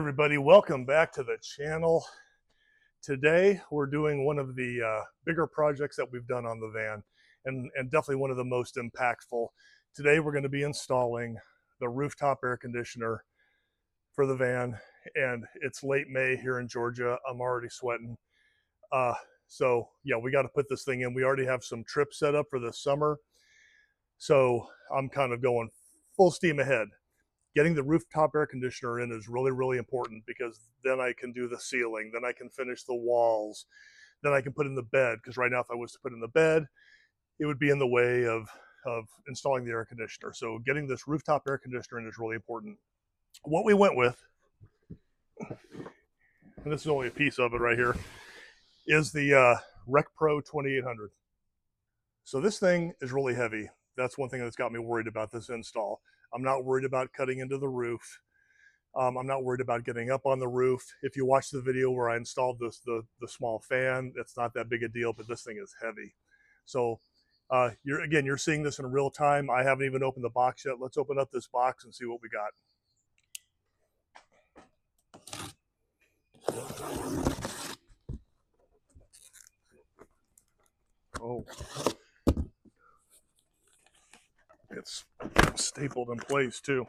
everybody, welcome back to the channel. Today we're doing one of the bigger projects that we've done on the van, and definitely one of the most impactful. Today we're going to be installing the rooftop air conditioner for the van, and it's late May here in Georgia. I'm already sweating. So yeah, we got to put this thing in. We already have some trips set up for this summer, so I'm kind of going full steam ahead. Getting the rooftop air conditioner in is really, really important, because then I can do the ceiling, then I can finish the walls, then I can put in the bed, because right now if I was to put in the bed, it would be in the way of installing the air conditioner. So getting this rooftop air conditioner in is really important. What we went with, and this is only a piece of it right here, is the Rec Pro 2800. So this thing is really heavy. That's one thing that's got me worried about this install. I'm not worried about cutting into the roof. I'm not worried about getting up on the roof. If you watch the video where I installed the small fan, it's not that big a deal, but this thing is heavy. So you're seeing this in real time. I haven't even opened the box yet. Let's open up this box and see what we got. Oh, it's stapled in place too.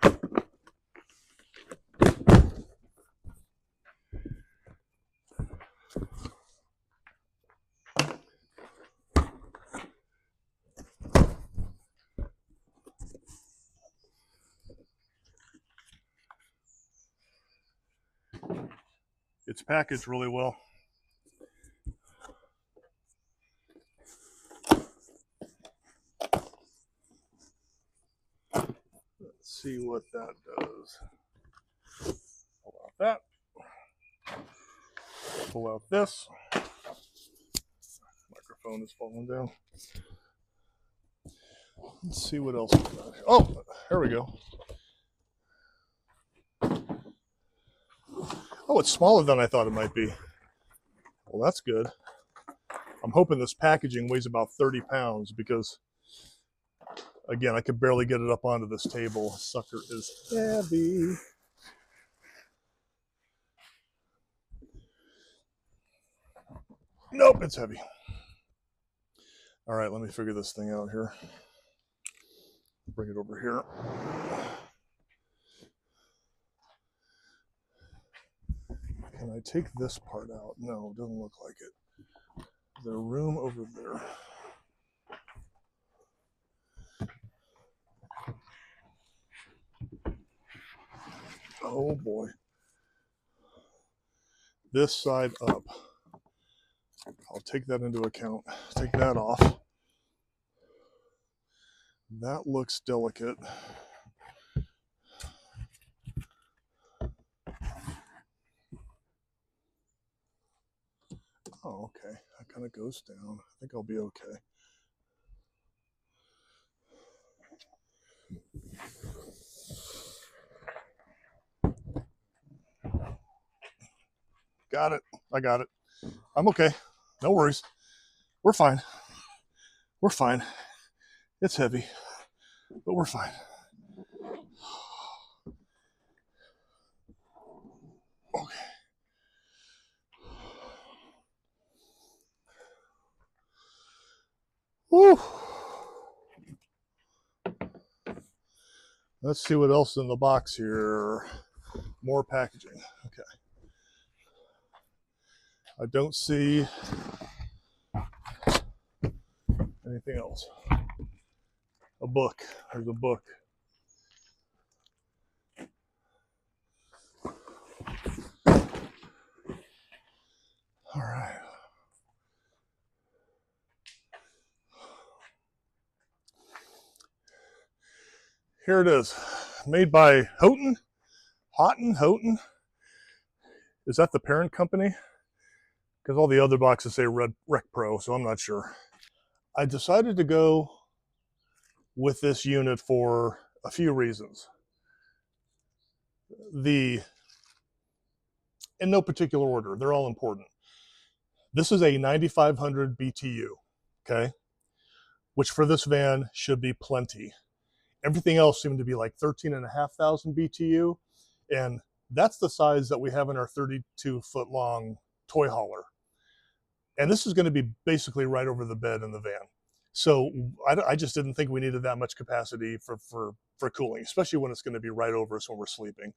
It's packaged really well. Let's see what that does. Pull out that. Pull out this. Microphone is falling down. Let's see what else we got. Oh, there we go. Oh, it's smaller than I thought it might be. Well, that's good. I'm hoping this packaging weighs about 30 pounds, because, again, I could barely get it up onto this table. This sucker is heavy. Nope, it's heavy. All right, let me figure this thing out here. Bring it over here. Can I take this part out? No, it doesn't look like it. Is there room over there? Oh boy. This side up. I'll take that into account. Take that off. That looks delicate. Oh, okay. That kind of goes down. I think I'll be okay. Got it. I got it. I'm okay. No worries. We're fine. We're fine. It's heavy, but we're fine. Okay. Woo. Let's see what else is in the box here. More packaging. Okay. I don't see anything else. A book. There's a book. All right. Here it is. Made by Houghton. Houghton. Is that the parent company? Because all the other boxes say Rec Pro, so I'm not sure. I decided to go with this unit for a few reasons. In no particular order, they're all important. This is a 9500 BTU, okay? Which for this van should be plenty. Everything else seemed to be like 13,500 BTU, and That's the size that we have in our 32-foot long toy hauler. And this is going to be basically right over the bed in the van. So I just didn't think we needed that much capacity for cooling, especially when it's going to be right over us when we're sleeping.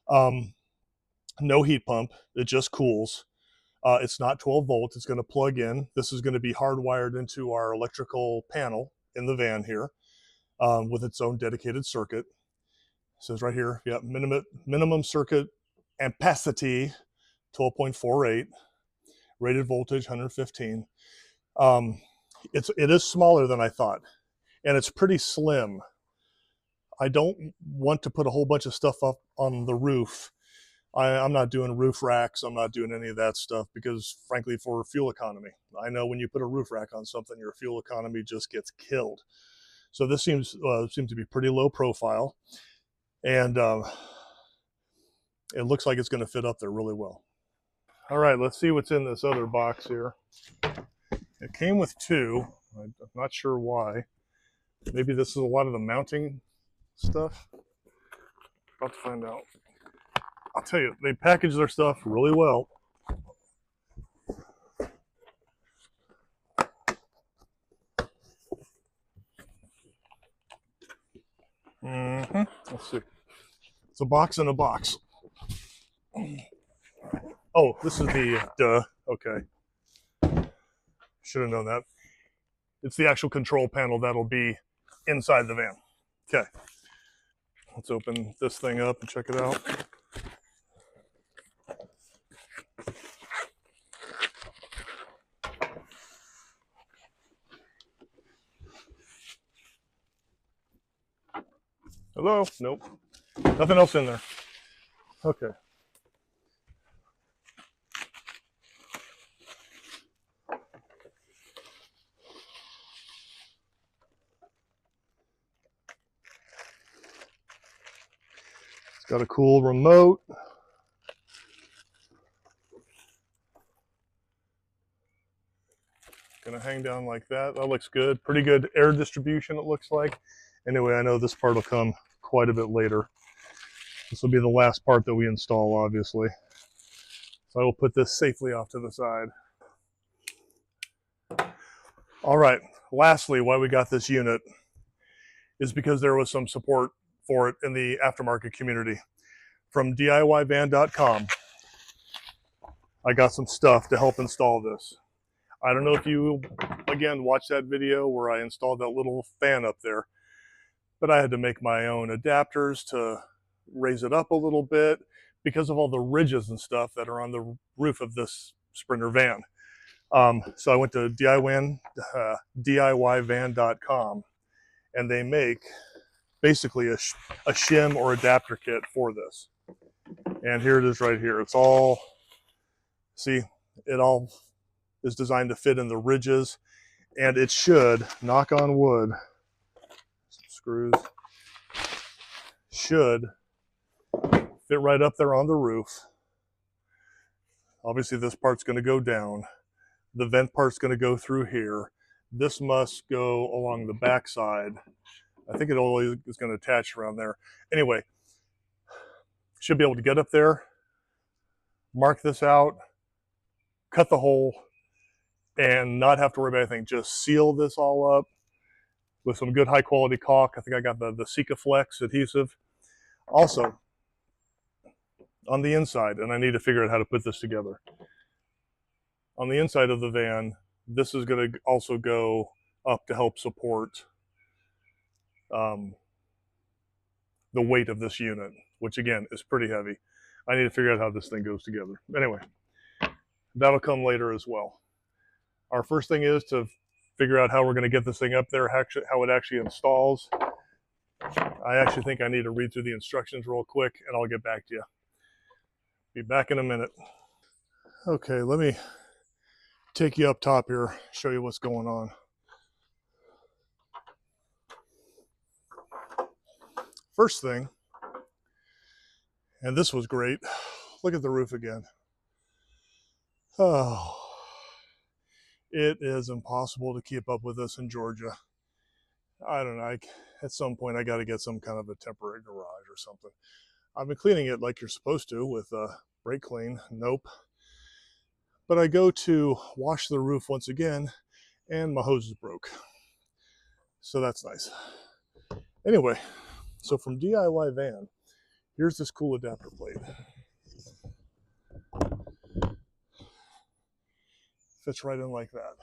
No heat pump, it just cools. It's not 12 volts, it's going to plug in. This is going to be hardwired into our electrical panel in the van here with its own dedicated circuit. It says right here, yeah, minimum circuit ampacity 12.48, rated voltage 115. It is smaller than I thought, and it's pretty slim. I don't want to put a whole bunch of stuff up on the roof. I'm not doing roof racks. I'm not doing any of that stuff because, frankly, for fuel economy, I know when you put a roof rack on something, your fuel economy just gets killed. So this seems to be pretty low profile, and it looks like it's going to fit up there really well. All right, let's see what's in this other box here. It came with two. I'm not sure why. Maybe this is a lot of the mounting stuff. About to find out. I'll tell you, they package their stuff really well. Let's see. It's a box in a box. Oh, this is the, duh, okay. Should have known that. It's the actual control panel that'll be inside the van. Okay. Let's open this thing up and check it out. Hello? Nope. Nothing else in there. Okay. It's got a cool remote. Gonna hang down like that. That looks good. Pretty good air distribution, it looks like. Anyway, I know this part will come quite a bit later. This will be the last part that we install, obviously. So I will put this safely off to the side. All right, lastly, why we got this unit is because there was some support for it in the aftermarket community. From DIYvan.com, I got some stuff to help install this. I don't know if you, again, watched that video where I installed that little fan up there, but I had to make my own adapters to raise it up a little bit because of all the ridges and stuff that are on the roof of this Sprinter van. So I went to DIYvan.com, and they make basically a shim or adapter kit for this. And here it is right here. It's all, see, it all is designed to fit in the ridges, and it should, knock on wood, some screws, should fit right up there on the roof. Obviously this part's going to go down. The vent part's going to go through here. This must go along the back side. I think it always is going to attach around there. Anyway, should be able to get up there, mark this out, cut the hole, and not have to worry about anything. Just seal this all up with some good high quality caulk. I think I got the Sikaflex adhesive. Also, on the inside, and I need to figure out how to put this together. On the inside of the van, this is going to also go up to help support the weight of this unit, which again is pretty heavy. I need to figure out how this thing goes together. Anyway, that'll come later as well. Our first thing is to figure out how we're going to get this thing up there, how it actually installs. I actually think I need to read through the instructions real quick, and I'll get back to you. Be back in a minute. Okay, let me take you up top here, show you what's going on. First thing, and this was great, look at the roof again. Oh, it is impossible to keep up with this in Georgia. I don't know, at some point I got to get some kind of a temporary garage or something. I've been cleaning it like you're supposed to with brake clean. Nope. But I go to wash the roof once again, and my hose is broke. So that's nice. Anyway, so from DIY Van, here's this cool adapter plate. Fits right in like that.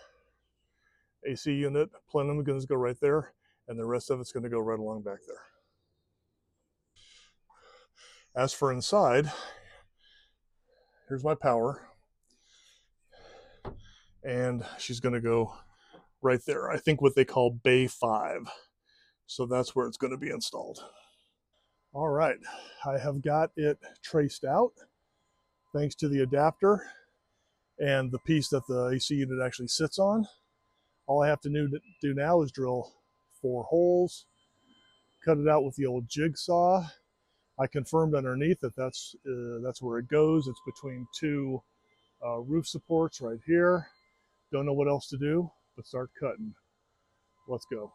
AC unit, plenum is going to go right there, and the rest of it's going to go right along back there. As for inside, here's my power, and she's going to go right there. I think what they call Bay 5. So that's where it's going to be installed. All right, I have got it traced out thanks to the adapter and the piece that the AC unit actually sits on. All I have to do now is drill 4 holes, cut it out with the old jigsaw. I confirmed underneath that that's where it goes. It's between 2 roof supports right here. Don't know what else to do, but start cutting. Let's go.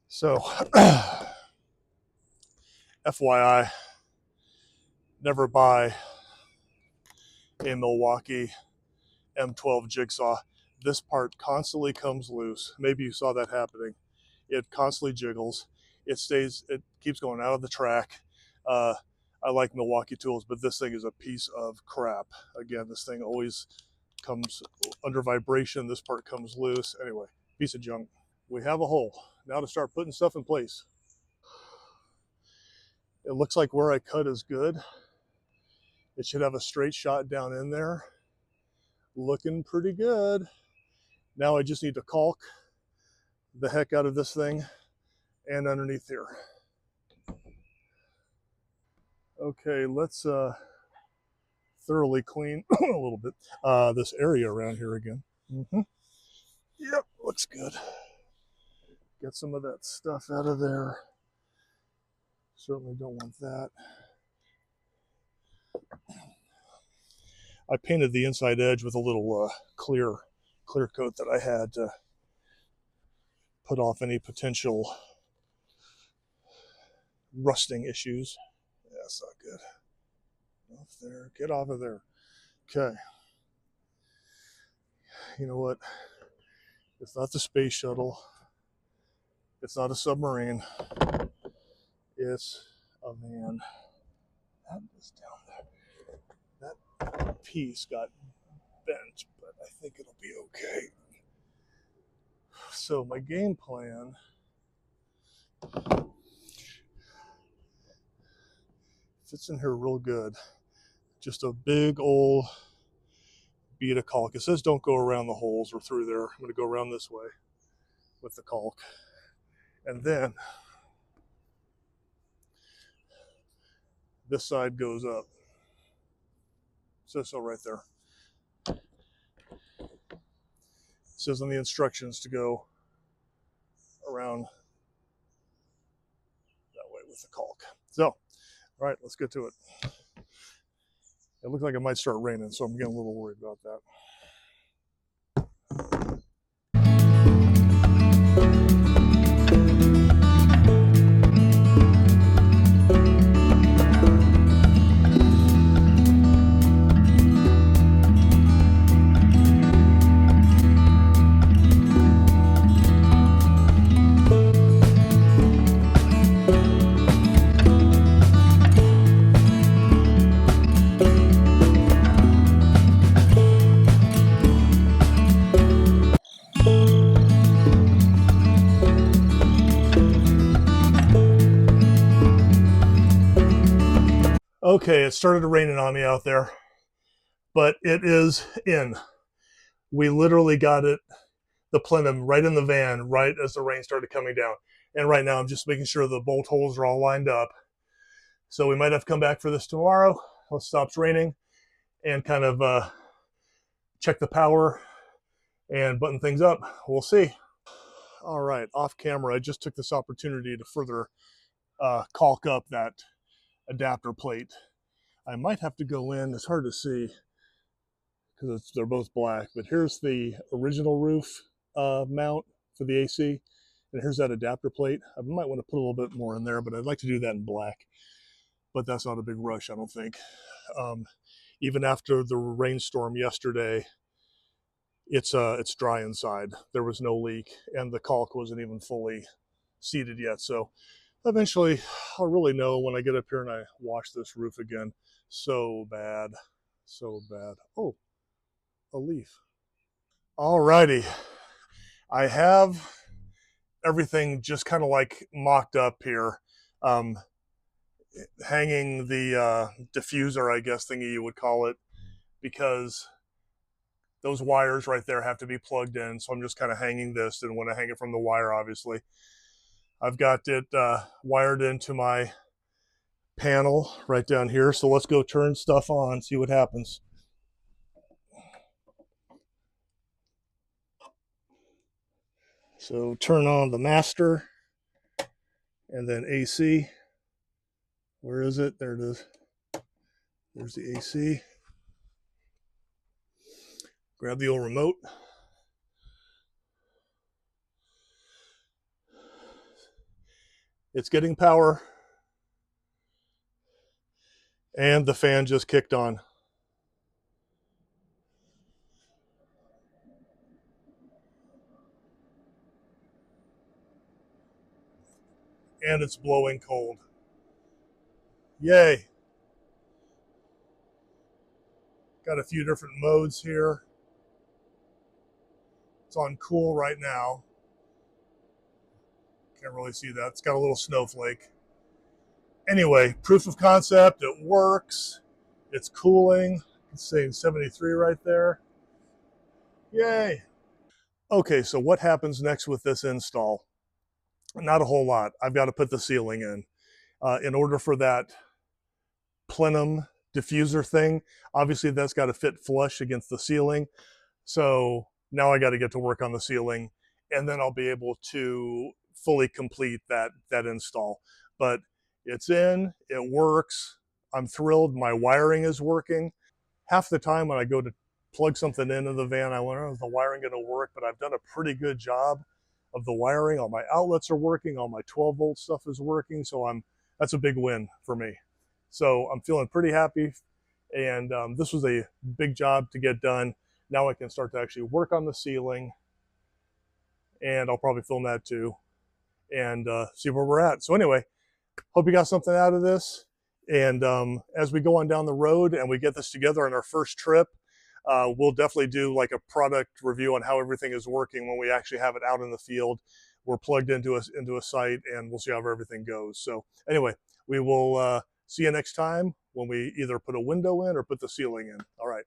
So, FYI, never buy a Milwaukee M12 jigsaw. This part constantly comes loose. Maybe you saw that happening. It constantly jiggles. It keeps going out of the track. I like Milwaukee tools, but this thing is a piece of crap. Again, this thing always comes under vibration. This part comes loose. Anyway, piece of junk. We have a hole. Now to start putting stuff in place. It looks like where I cut is good. It should have a straight shot down in there. Looking pretty good. Now I just need to caulk the heck out of this thing and underneath here. Okay, let's thoroughly clean a little bit this area around here again. Yep, looks good. Get some of that stuff out of there. Certainly don't want that. I painted the inside edge with a little clear coat that I had to put off any potential rusting issues. Yeah, that's not good. Off there, get off of there. Okay. You know what? It's not the space shuttle. It's not a submarine. It's a van. That was down there. That piece got bent, but I think it'll be okay. So my game plan fits in here real good. Just a big old bead of caulk. It says don't go around the holes or through there. I'm going to go around this way with the caulk. And then this side goes up. So right there. It says on the instructions to go around that way with the caulk. So, all right, let's get to it. It looks like it might start raining, so I'm getting a little worried about that. Okay, it started raining on me out there, but it is in. We literally got it, the plenum, right in the van, right as the rain started coming down. And right now I'm just making sure the bolt holes are all lined up. So we might have to come back for this tomorrow. It stops raining and kind of check the power and button things up. We'll see. All right, off camera, I just took this opportunity to further caulk up that adapter plate. I might have to go in, it's hard to see because they're both black. But here's the original roof mount for the AC, and here's that adapter plate. I might want to put a little bit more in there, but I'd like to do that in black. But that's not a big rush, I don't think. Um, Even after the rainstorm yesterday, it's dry inside. There was no leak, and the caulk wasn't even fully seated yet. So eventually, I'll really know when I get up here and I wash this roof again. So bad, so bad. Oh, a leaf. Alrighty, I have everything just kind of like mocked up here. Um, Hanging the diffuser, I guess, thingy you would call it, because those wires right there have to be plugged in. So I'm just kind of hanging this, and when I hang it from the wire, obviously, I've got it wired into my panel right down here. So let's go turn stuff on, see what happens. So turn on the master, and then AC. Where is it? There it is. There's the AC. Grab the old remote. It's getting power, and the fan just kicked on. And it's blowing cold. Yay. Got a few different modes here. It's on cool right now. Can't really see that. It's got a little snowflake. Anyway, proof of concept, it works. It's cooling. It's saying 73 right there. Yay. Okay, so what happens next with this install? Not a whole lot. I've got to put the ceiling in. In order for that plenum diffuser thing, obviously that's got to fit flush against the ceiling. So now I got to get to work on the ceiling, and then I'll be able to fully complete that install. But it's in, it works. I'm thrilled. My wiring is working. Half the time when I go to plug something into the van, I wonder, is the wiring going to work? But I've done a pretty good job of the wiring. All my outlets are working. All my 12-volt stuff is working. So that's a big win for me. So I'm feeling pretty happy. And this was a big job to get done. Now I can start to actually work on the ceiling, and I'll probably film that too, and see where we're at. So anyway, hope you got something out of this. And as we go on down the road and we get this together on our first trip, we'll definitely do like a product review on how everything is working when we actually have it out in the field. We're plugged into a site, and we'll see how everything goes. So anyway, we will see you next time when we either put a window in or put the ceiling in. All right.